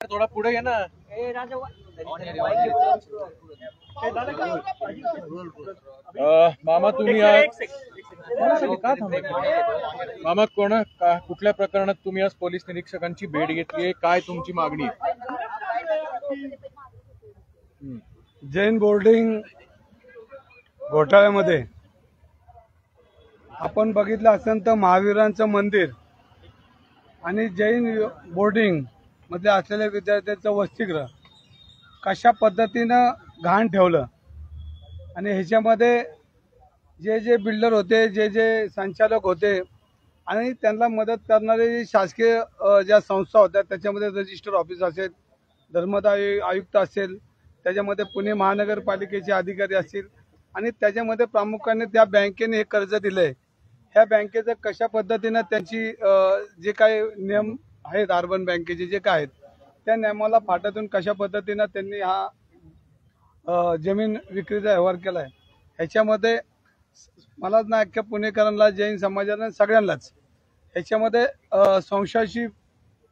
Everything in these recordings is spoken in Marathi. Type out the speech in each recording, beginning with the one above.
थोडा पुढे ये ना। मामा तुम्ही मामा कुठल्या प्रकरणात तुम्ही आज पोलीस निरीक्षकांची भेट घेतली, काय तुमची मागणी? जैन बोर्डिंग घोटाळ्यामध्ये आपण बघितलं असेल तर महावीरांचं मंदिर आणि जैन बोर्डिंग मध्ये असलेल्या विद्यार्थ्यांचं वसतिगृह कशा पद्धतीनं घाण ठेवलं आणि ह्याच्यामध्ये जे जे बिल्डर होते, जे जे संचालक होते आणि त्यांना मदत करणारे शासकीय ज्या संस्था होत्या त्याच्यामध्ये रजिस्टर ऑफिस असेल, धर्मदाय आयुक्त असेल, त्याच्यामध्ये पुणे महानगरपालिकेचे अधिकारी असतील आणि त्याच्यामध्ये प्रामुख्याने त्या बँकेने हे कर्ज दिलंय, ह्या बँकेचं कशा पद्धतीनं त्यांची जे काही नियम आहेत अर्बन बँकेचे जे काय आहेत त्या नियमाला फाटातून कशा पद्धतीनं त्यांनी हा जमीन विक्रीचा व्यवहार केलाय, ह्याच्यामध्ये मलाच ना अख्ख्या पुणेकरांना, जैन समाजाला, सगळ्यांनाच ह्याच्यामध्ये संशयाची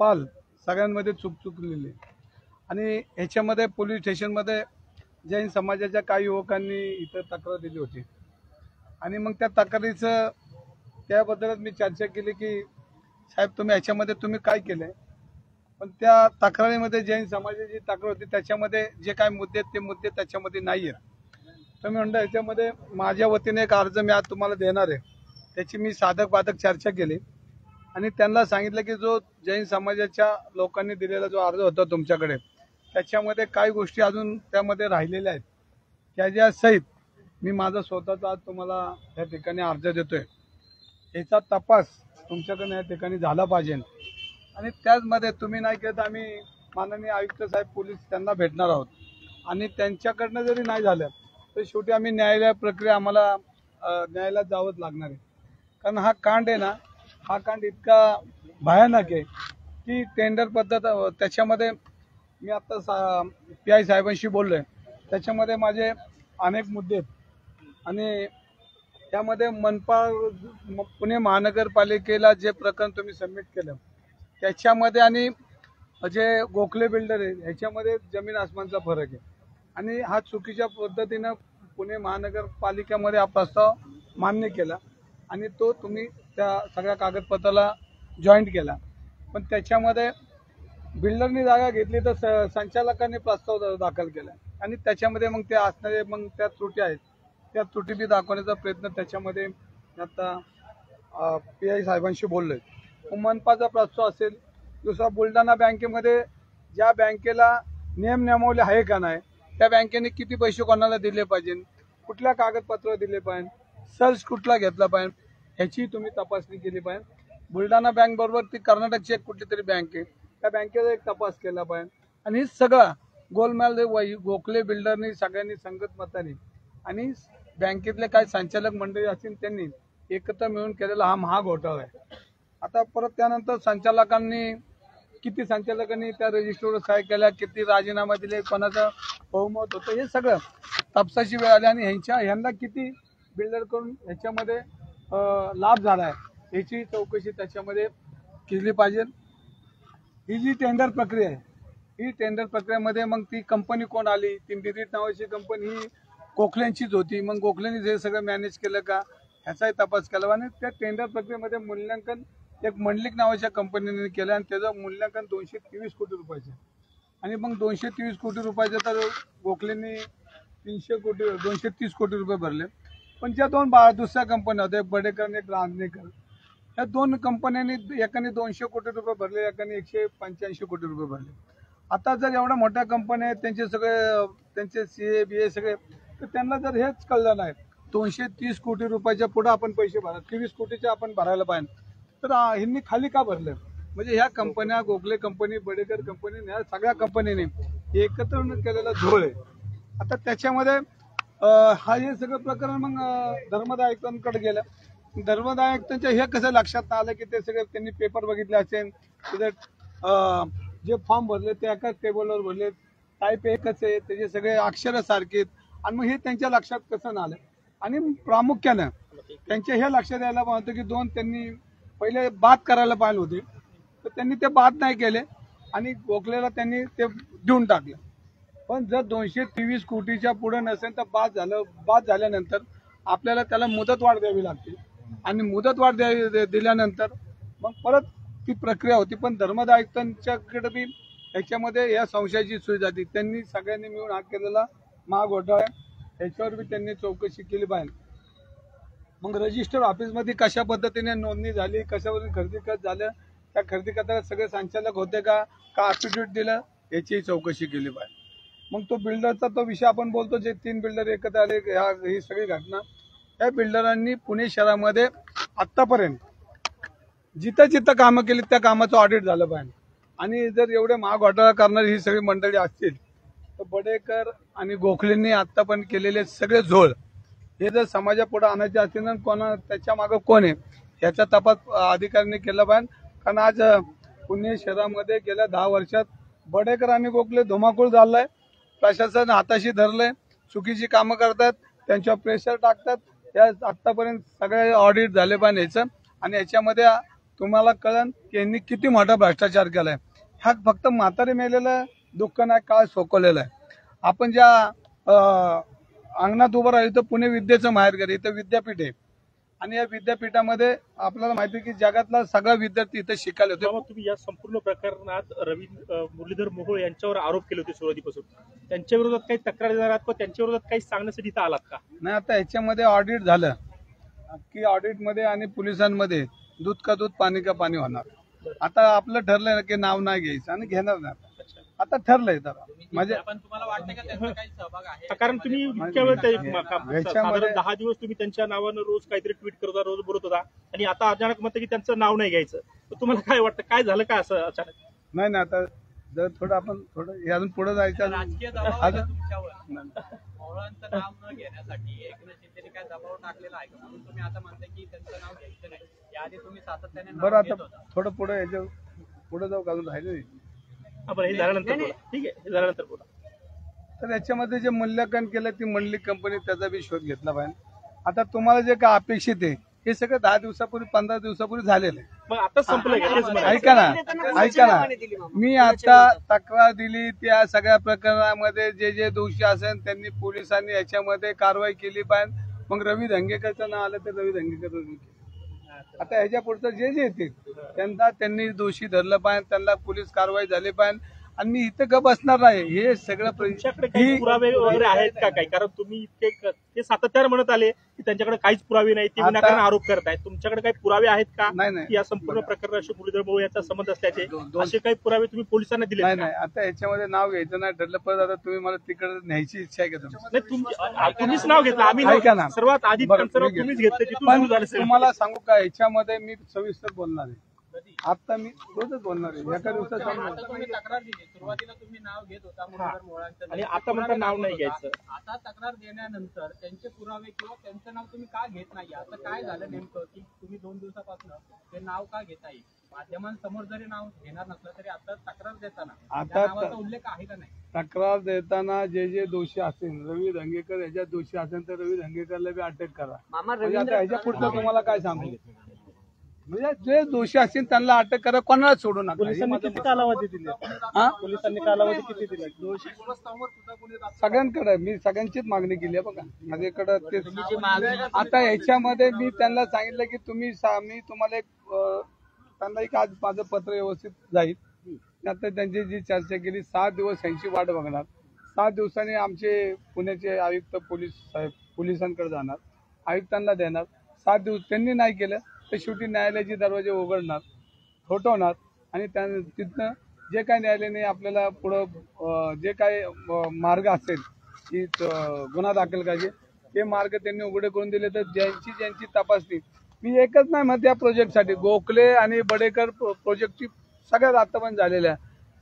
पाल सगळ्यांमध्ये चुकलेली आणि ह्याच्यामध्ये पोलीस स्टेशनमध्ये जैन समाजाच्या काही युवकांनी इथं तक्रार दिली होती आणि मग त्या तक्रारीचं त्याबद्दलच मी चर्चा केली की साहेब तुम्ही ह्याच्यामध्ये तुम्ही काय केलंय, पण त्या तक्रारीमध्ये जैन समाजाची तक्रार होती त्याच्यामध्ये जे काय मुद्दे आहेत ते मुद्दे त्याच्यामध्ये नाही आहेत. तर मी म्हणलं ह्याच्यामध्ये माझ्या वतीने एक अर्ज मी आज तुम्हाला देणार आहे, त्याची मी साधक बाधक चर्चा केली आणि त्यांना सांगितलं की जो जैन समाजाच्या लोकांनी दिलेला जो अर्ज होता तुमच्याकडे त्याच्यामध्ये काही गोष्टी अजून त्यामध्ये राहिलेल्या आहेत, त्याच्या सहित मी माझा स्वतःचा आज तुम्हाला या ठिकाणी अर्ज देतोय. याचा तपास तुमच्याकडनं या ठिकाणी झाला पाहिजे आणि त्याचमध्ये तुम्ही नाही केलं तर आम्ही माननीय आयुक्त साहेब पोलीस त्यांना भेटणार आहोत आणि त्यांच्याकडनं जरी नाही झालं तर शेवटी आम्ही न्यायालय प्रक्रिया आम्हाला न्यायालयात जावंच लागणार आहे. कारण हा कांड आहे ना, हा कांड इतका भयानक आहे की टेंडर पद्धत त्याच्यामध्ये मी आता PI साहेबांशी बोललोय, त्याच्यामध्ये माझे अनेक मुद्दे आहेत आणि त्यामध्ये पुणे महानगरपालिकेला जे प्रकरण तुम्ही सबमिट केलं त्याच्यामध्ये आणि जे गोखले बिल्डर आहे ह्याच्यामध्ये जमीन आसमानचा फरक आहे आणि हा चुकीच्या पद्धतीनं पुणे महानगरपालिकेमध्ये हा प्रस्ताव मान्य केला आणि तो तुम्ही त्या सगळ्या कागदपत्राला जॉईंट केला, पण त्याच्यामध्ये बिल्डरनी जागा घेतली तर संचालकांनी प्रस्ताव दाखल केला आणि त्याच्यामध्ये मग ते असणारे मग त्या त्रुटी आहेत त्या त्रुटी बी दाखवण्याचा प्रयत्न त्याच्यामध्ये आता PI साहेबांशी बोललोय. मनपाचा प्रस्ताव असेल, दुसरा बुलढाणा बँकेमध्ये ज्या बँकेला नियमावली आहे का नाही, त्या बँकेने किती पैसे कोणाला दिले पाहिजे, कुठल्या कागदपत्र दिले पाहिजे, सर्च कुठला घेतला पाहिजे, ह्याची तुम्ही तपासणी केली पाहिजे. बुलढाणा बँक बरोबर ती कर्नाटकची एक कुठली तरी बँक आहे त्या बँकेचा एक तपास केला पाहिजे आणि हे सगळं गोलमाल गोखले बिल्डरनी सगळ्यांनी संगत मताने आणि बँकेतले काही संचालक मंडळी असतील त्यांनी एकत्र मिळून केलेला हा महाघोटाळा आहे. आता परत त्यानंतर किती संचालकांनी त्या रजिस्टरवर सह्या केल्या, किती राजीनामा दिले, कोणाचं बहुमत होतं, हे सगळं तपासाची वेळ आली आणि ह्यांना किती बिल्डर करून ह्याच्यामध्ये लाभ झाला आहे याची चौकशी त्याच्यामध्ये केली पाहिजे. ही जी टेंडर प्रक्रिया आहे, ही टेंडर प्रक्रियेमध्ये मग ती कंपनी कोण आली, ती मिरिट नावाची कंपनी ही गोखल्यांचीच होती, मग गोखल्यांनी हे सगळं मॅनेज केलं का ह्याचाही तपास केला आणि त्या टेंडर प्रक्रियेमध्ये मूल्यांकन एक मंडलिक नावाच्या कंपनीने केलं आणि त्याचं मूल्यांकन 223 कोटी रुपयाचं आणि मग 223 कोटी रुपयाचं तर गोखलेंनी 230 कोटी रुपये भरले, पण ज्या दोन दुसऱ्या कंपन्या होत्या, बडेकर आणि रांजणेकर, या दोन कंपन्यांनी एकाने 200 कोटी रुपये भरले, एकाने 185 कोटी रुपये भरले. आता जर एवढ्या मोठ्या कंपन्या आहेत त्यांचे सगळे त्यांचे CA BA सगळे, तर त्यांना जर हेच कळलं नाही 230 कोटी रुपयाच्या पुढे आपण पैसे भरा, 23 कोटीचे आपण भरायला पाहिजे, तर ह्यांनी खाली का भरलं? म्हणजे ह्या कंपन्या, गोखले कंपनी, बडेकर कंपनी, ह्या सगळ्या कंपनीने एकत्र केलेला झोळ आहे. आता त्याच्यामध्ये हा हे सगळं प्रकरण मग धर्मदाय आयुक्तांकडे गेलं. धर्मदाय आयुक्तांच्या हे कसं लक्षात आलं की ते सगळे त्यांनी पेपर बघितले असेल, तिथे जे फॉर्म भरले ते एकाच टेबलवर भरले, टाईप एकच आहे, त्याचे सगळे अक्षर सारखे आहेत आणि मग हे त्यांच्या लक्षात कसं आलं आणि प्रामुख्यानं त्यांच्या हे लक्षात यायला पाहिजे की त्यांनी पहिले बाद करायला पाहिजे होते, तर त्यांनी ते बाद नाही केले आणि गोखलेला त्यांनी ते देऊन टाकलं. पण जर 223 कोटीच्या पुढे नसेल तर बाद झाल्यानंतर आपल्याला त्याला मुदतवाढ द्यावी लागते आणि मुदतवाढ दिल्यानंतर मग परत ती प्रक्रिया होती. पण धर्मद आयुक्तांच्याकडे बी याच्यामध्ये या संशयाची सोय जाते. त्यांनी सगळ्यांनी मिळून हा केलेला महाघोटाळा याच्यावर बी त्यांनी चौकशी केली पाहिजे. मग रजिस्टर ऑफिसमध्ये कशा पद्धतीने नोंदणी झाली, कशावरून खरेदी खत झालं, त्या खरेदी खताला सगळे संचालक होते का ॲफिडेविट दिलं, याची चौकशी केली पाहिजे. मग तो बिल्डरचा तो विषय आपण बोलतो, जे 3 बिल्डर एकत्र आले, ही सगळी घटना या बिल्डरांनी पुणे शहरामध्ये आतापर्यंत जिथं जिथं कामं केली त्या कामाचं ऑडिट झालं पाहिजे. आणि जर एवढे महाघोटाळा करणारी ही सगळी मंडळी असतील तर बडेकर आणि गोखलेंनी आतापर्यंत केलेले सगळे झोळ हे जर समाजापुढे आणायचे असतील ना, त्याच्या मागं कोण आहे याचा तपास अधिकाऱ्यांनी केला पाहिजे. कारण आज पुणे शहरामध्ये गेल्या 10 वर्षात बडेकर आणि गोखले धुमाकूळ झालाय. प्रशासन हाताशी धरलंय, चुकीची कामं करतात, त्यांच्यावर प्रेशर टाकतात. या आतापर्यंत सगळे ऑडिट झाले पाहिजे याचं. आणि याच्यामध्ये तुम्हाला कळन की यांनी किती मोठा भ्रष्टाचार केलाय. हा फक्त म्हातारे मेलेलं दुःख नाही, काळ सोकवलेलं आहे. आपण ज्या अंगणात उभं राहिलो तर पुणे विद्येचं माहेरघर, इथं विद्यापीठ आहे आणि या विद्यापीठामध्ये आपल्याला माहिती आहे की जगातला सगळा विद्यार्थी इथं शिकायला होते. तुम्ही या संपूर्ण प्रकरणात मुरलीधर मोहोळ यांच्यावर आरोप केले होते सुरुवातीपासून, त्यांच्या विरोधात काही तक्रार देणार आहात का, त्यांच्या विरोधात काही सांगण्यासाठी इथं आलात का? नाही, आता याच्यामध्ये ऑडिट झालं की ऑडिटमध्ये आणि पोलिसांमध्ये दूध का दूध पाणी का पाणी होणार. आता आपलं ठरलंय की नाव नाही घ्यायचं आणि घेणार नाही. आता ठरलंय तर म्हणजे तुम्हाला वाटतं का त्यांचा काही सहभाग आहे? कारण तुम्ही इतक्या वेळ साधारण 10 दिवस तुम्ही त्यांच्या नावानं रोज काहीतरी ट्विट करत होता, रोज बोलत होता आणि आता अचानक म्हणतं की त्यांचं नाव नाही घ्यायचं. तुम्हाला काय वाटतं, काय झालं का असं अचानक? नाही, आता जर थोडं आपण अजून पुढे जायचं. राजकीय दबाव आहे का तुमच्यावर मोहळांचं नाव न घेण्यासाठी एकनाथ शिंदेने काय दबाव टाकलेला आहे का, म्हणून तुम्ही आता म्हणताय की त्यांचं नाव घ्यायचं नाही? याआधी तुम्ही सातत्याने बरं, आता थोडं पुढे याच्या पुढे जाऊ, घालून राहिलं. बरं, हे झाल्यानंतर बोला. ठीक आहे, हे झाल्यानंतर बोला. तर याच्यामध्ये जे मूल्यांकन केलं ती मंडलिक कंपनी, त्याचा बी शोध घेतला पाहिजे. आता तुम्हाला जे काय अपेक्षित आहे हे सगळं 10 दिवसापूर्वी 15 दिवसापूर्वी झालेलं आहे. मग आता संपलं का? ऐका ना, मी आता तक्रार दिली त्या सगळ्या प्रकरणामध्ये जे दोषी असेल त्यांनी पोलिसांनी याच्यामध्ये कारवाई केली पाहिजे. मग रवी धंगेकरचं नाव आलं तर रवी धंगेकर, आता ह्याच्या पुढचं जे येतील त्यांनी दोषी धरलं पाहिजे, त्यांना पोलीस कारवाई झाली पाहिजे. आणि मी इथं का बसणार नाही, हे सगळं तुमच्याकडे काही पुरावे वगैरे आहेत का काही? कारण तुम्ही इतके ते सातत्याने म्हणत आले की त्यांच्याकडे काहीच पुरावे नाही, ते विनाकारण आरोप करतायत. तुमच्याकडे काही पुरावे आहेत का? नाही, या संपूर्ण प्रकरणाशी मुरलीधर मोहोळ यांचा संबंध असल्याचे असे काही पुरावे तुम्ही पोलिसांना दिले? नाही, आता याच्यामध्ये नाव घ्यायचं नाही ठरलं. परत आता तुम्ही मला तिकडे न्यायची इच्छा आहे का? तुम्हीच नाव घेतलं, आम्ही सर्वात आधी त्यांचं नाव तुम्हीच घेतलं, तिथून सुरू झालं. तुम्हाला सांगू का, याच्यामध्ये मी सविस्तर बोलणार आहे. आता मी रोजच बोलणार आहे, एका दिवसात तुम्ही तक्रार दिली, सुरुवातीला तुम्ही नाव घेत होता मुरलीधर मोहोळांचं, आणि आता म्हणता नाव नाही घ्यायचं. आता तक्रार देण्यानंतर त्यांचे पुरावे किंवा त्यांचं नाव तुम्ही का घेत नाही? आता काय झालं नेमकं की तुम्ही 2 दिवसापासून ते नाव का घेता येईल? माध्यमांसमोर जरी नाव घेणार नसलं तरी आता तक्रार देताना त्या नावाचा उल्लेख आहे का नाही? तक्रार देताना जे दोषी असेल, रवी धंगेकर याच्यात दोषी असेल तर रवी धंगेकरला बी अटक करा. म्हणजे आता ह्याच्या पुढचं तुम्हाला काय सांगू, म्हणजे जे दोषी असतील त्यांना अटक करा, कोणाला सोडू नका. पोलिसांनी किती कालावधी दिली? पोलिसांनी कालावधी किती दिला? सगळ्यांकडे मी सगळ्यांचीच मागणी केली आहे बघा. माझ्याकडे ते आता याच्यामध्ये मी त्यांना सांगितलं की मी तुम्हाला त्यांना एक आज माझं पत्र व्यवस्थित जाईल. आता त्यांची जी चर्चा केली 7 दिवस यांची वाट बघणार. 7 दिवसांनी आमचे पुण्याचे आयुक्त पोलिसांकडे जाणार, आयुक्तांना देणार. 7 दिवस त्यांनी नाही केलं तर शेवटी न्यायालयाचे दरवाजे उघडणार, ठोठवणार आणि तिथनं जे काय न्यायालयाने आपल्याला पुढं जे काय मार्ग असेल की गुन्हा दाखल करायचे ते मार्ग त्यांनी उघडे करून दिले तर ज्यांची तपासणी मी एकच नाही म्हणते या प्रोजेक्टसाठी, गोखले आणि बडेकर प्रोजेक्टची सगळ्यात आतापर्यंत झालेल्या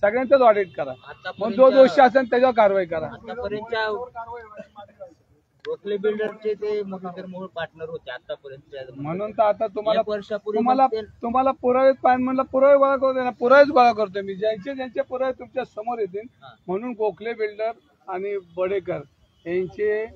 सगळ्यांचंच ऑडिट करा. मग जो दोषी असेल त्याच्यावर कारवाई करा. गोखले बिल्डरचे ते मुरलीधर मोहोळ पार्टनर होते आतापर्यंत, म्हणून तर आता तुम्हाला पुरावे पाहिजे म्हणलं, पुरावे गोळा करतोय ना, पुरावेच गोळा करतोय मी. ज्यांचे पुरावे तुमच्या समोर येतील म्हणून गोखले बिल्डर आणि बडेकर यांचे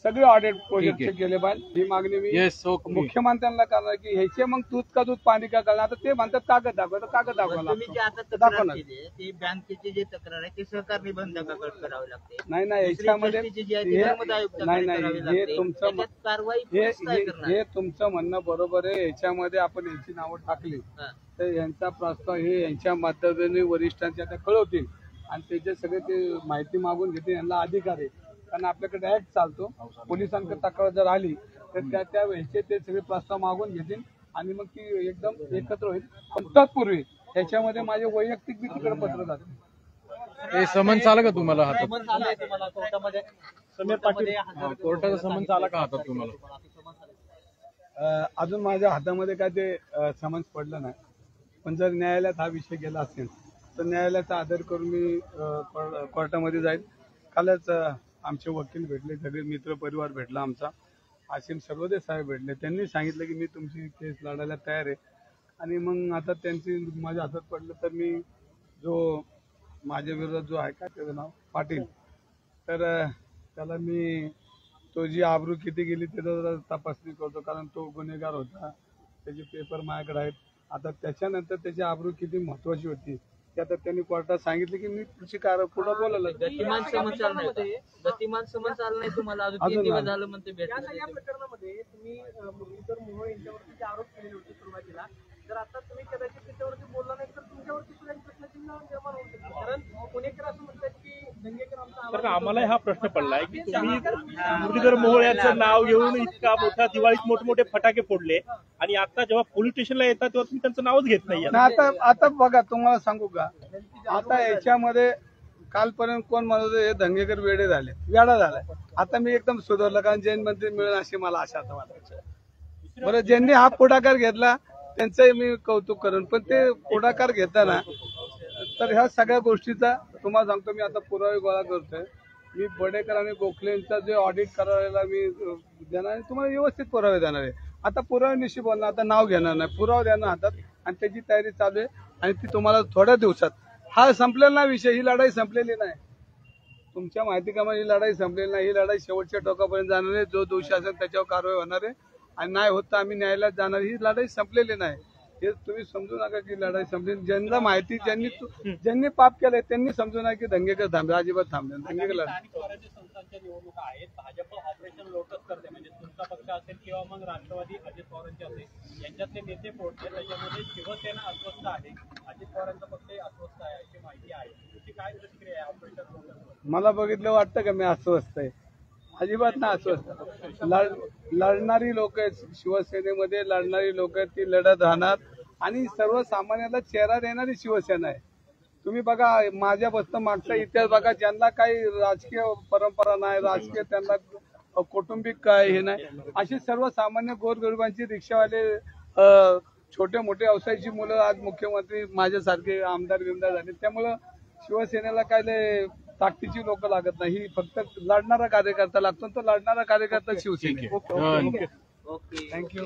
सगळे ऑडिट ठीक प्रोजेक्ट आहे. केले पाहिजे ही मागणी मी येस ओके मुख्यमंत्र्यांना करणार की ह्याचे मग दूध का दूध पाणी का करणार आता ते म्हणतात कागद दाखवा तर कागद दाखवा पण तुम्ही लागतो. जे आता तक्रार दाखवणार. केली ती बँकेची जी तक्रार आहे ती सहकार निबंधकाकडे करावी लागते. नाही नाही दुसरी याच्यामध्ये गोष्टीची जी आहे ती हे- धर्मदाय आयुक्ताकडे नाही करावी नाही हे लागते. तुमचं त्याच्यात कारवाई हे पोलीस काय हे करणार? हे तुमचं म्हणणं बरोबर आहे. याच्यामध्ये आपण यांची नावं टाकली हा. तर यांचा प्रस्ताव हे यांच्या माध्यमाने वरिष्ठांच्या त्या कळवतील आणि त्याचे सगळे ते माहिती मागून घेतील. यांना अधिकार आहे कारण आपल्याकडे ऍक्ट चालतो. पोलिसांकडे तक्रार जर आली तर त्या वेळेचे ते सगळे प्रस्ताव मागून घेतील आणि मग ती एकदम एकत्र होईल. पण तत्पूर्वी त्याच्यामध्ये माझे वैयक्तिक बी तिकडे पत्र जाते. हे समन्स आलं का तुम्हाला हातात समन्स आलंय तुम्हाला कोर्टामध्ये समीर पाटील कोर्टाचा समन्स आला का हातात तुम्हाला अजून माझ्या हातामध्ये काय ते समन्स पडलं नाही. पण जर न्यायालयात हा विषय गेला असेल तर न्यायालयाचा आदर करून मी कोर्टामध्ये जाईल. कालच आमचे वकील भेटले, सगळे मित्र परिवार भेटला आमचा. आशिम सर्वदे साहेब भेटले. त्यांनी सांगितलं की मी तुमची केस लढायला तयार आहे आणि मग आता त्यांची माझ्या हातात पडलं तर मी जो माझ्या विरोधात जो आहे का त्याचं नाव पाटील तर त्याला मी तो जी आबरू किती गेली त्याचा जरा तपासणी करतो कारण तो गुन्हेगार होता. त्याचे पेपर माझ्याकडे आहेत. आता त्याच्यानंतर त्याची आबरू किती महत्वाची होती ते आता त्यांनी कोर्टात सांगितलं की मी पुढची पुढे बोलायला गतिमान समज आलं नाही का? गतिमान समज आलं नाही तुम्हाला अजून 3 अजून दिवस नाही. झालं म्हणते भेट या प्रकरणामध्ये तुम्ही मुरलीधर मोहोळ यांच्यावरती जे आरोप केले होते सुरुवातीला जर आता तुम्ही कदाचित त्याच्यावरती बोलला नाही तर तुमच्यावरती सुद्धा एक प्रश्नचिन्ह निर्माण होऊ शकतं. कारण पुणेकर असं म्हणतात की दंगेकर आमचा कारण आवाज आम्हाला हा प्रश्न पडलाय की तुम्ही मुरलीधर मोहोळ यांचं नाव घेऊन इतका मोठा दिवाळीत मोठमोठे फटाके फोडले आणि आता जेव्हा पोलीस स्टेशनला येतात तेव्हा तुम्ही त्यांचं नावच घेत नाही. आता बघा तुम्हाला सांगू का आता याच्यामध्ये कालपर्यंत कोण म्हणत होते, हे दंगेकर वेडे झाले वेडा झालाय. आता मी एकदम सुधारलं कारण जैन मंत्री मिळेल अशी मला आशा आता वाटायची. बरं ज्यांनी हा पुढाकार घेतला त्यांचंही मी कौतुक करेन पण ते पुढाकार घेताना तर ह्या सगळ्या गोष्टीचा तुम्हाला सांगतो मी आता पुरावे गोळा करतोय. मी बडेकर आणि गोखलेंचा जे ऑडिट करायला मी देणार आहे तुम्हाला व्यवस्थित पुरावे देणार आहे. आता पुराव्यानिशी बोलणार आता नाव घेणार नाही पुरावा देणार हातात आणि त्याची तयारी चालू आहे आणि ती तुम्हाला थोड्या दिवसात हा संपलेला विषय ही लढाई संपलेली नाही. तुमच्या माहिती का ही लढाई संपलेली नाही. ही लढाई शेवटच्या टोकापर्यंत जाणार आहे. जो दोषी असेल त्याच्यावर कारवाई होणार आहे आणि नाही होत तर आम्ही न्यायालयात जाणार. ही लढाई संपलेली नाही हे तुम्ही समजू नका की लढाई संपली. ज्यांना माहिती ज्यांनी पाप केलंय त्यांनी समजू नका की दंगेकर थांबले अजिबात थांबले दंगेकर लढा. स्थानिक स्वराज्य संस्थांच्या निवडणुका आहेत. भाजप ऑपरेशन लोटस करते म्हणजे तुमचा पक्ष असेल किंवा मग राष्ट्रवादी अजित पवारांचे असेल यांच्यातले नेते पोहोचले त्याच्यामध्ये शिवसेना अस्वस्थ आहे अजित पवारांचा पक्ष अस्वस्थ आहे अशी माहिती आहे. तुमची काय प्रतिक्रिया आहे ऑपरेशन लोटस? मला बघितलं वाटतं का मी अस्वस्थ आहे अजिबात ना अस्वस्थ. लढणारी लोक आहेत शिवसेनेमध्ये लढणारी लोक आहेत ती लढत राहणार आणि सर्वसामान्याला चेहरा देणारी शिवसेना आहे. तुम्ही बघा माझ्यापासून मागचा इतिहास बघा ज्यांना काही राजकीय परंपरा नाही राजकीय त्यांना कौटुंबिक काय हे नाही अशी सर्वसामान्य गोरगरिबांची रिक्षावाले छोटे मोठे व्यवसायाची मुलं आज मुख्यमंत्री माझ्यासारखे आमदार बिमदार झाले. त्यामुळं शिवसेनेला काय ताकदीची लोक लागत नाही. ही फक्त लढणारा कार्यकर्ता लागतो तो लढणारा कार्यकर्ता शिवसेना. Okay thank you.